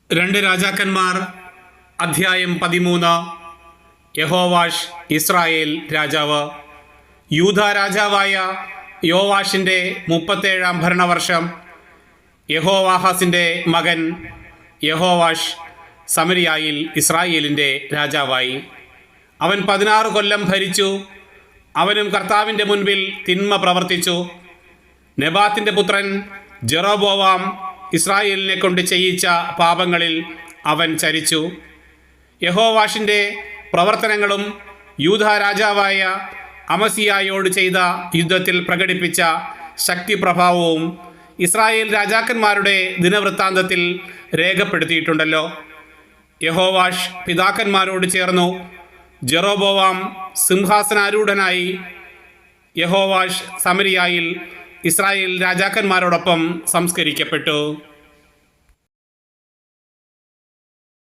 രണ്ട് രാജാക്കന്മാർ അധ്യായം 13. യഹോവാഷ് ഇസ്രായേൽ രാജാവ്. യൂദ രാജാവായ യോവാഷിൻ്റെ 37-ാം ഭരണവർഷം യഹോവാഹാസിൻ്റെ മകൻ യഹോവാഷ് സമരിയായിൽ ഇസ്രായേലിൻ്റെ രാജാവായി. അവൻ 16 കൊല്ലം ഭരിച്ചു. അവനും കർത്താവിൻ്റെ മുൻപിൽ തിന്മ പ്രവർത്തിച്ചു. നെബാത്തിൻ്റെ പുത്രൻ ജെറോബോവാം ഇസ്രായേലിനെ കൊണ്ട് ചെയ്യിച്ച പാപങ്ങളിൽ അവൻ ചരിച്ചു. യഹോവാഷിൻ്റെ പ്രവർത്തനങ്ങളും യൂദാ രാജാവായ അമസിയായോട് ചെയ്ത യുദ്ധത്തിൽ പ്രകടിപ്പിച്ച ശക്തിപ്രഭാവവും ഇസ്രായേൽ രാജാക്കന്മാരുടെ ദിനവൃത്താന്തത്തിൽ രേഖപ്പെടുത്തിയിട്ടുണ്ടല്ലോ. യഹോവാഷ് പിതാക്കന്മാരോട് ചേർന്നു. ജെറോബോവാം സിംഹാസനാരൂഢനായി. യഹോവാഷ് സമരിയായിൽ ഇസ്രായേൽ രാജാക്കന്മാരോടൊപ്പം സംസ്കരിക്കപ്പെട്ടു.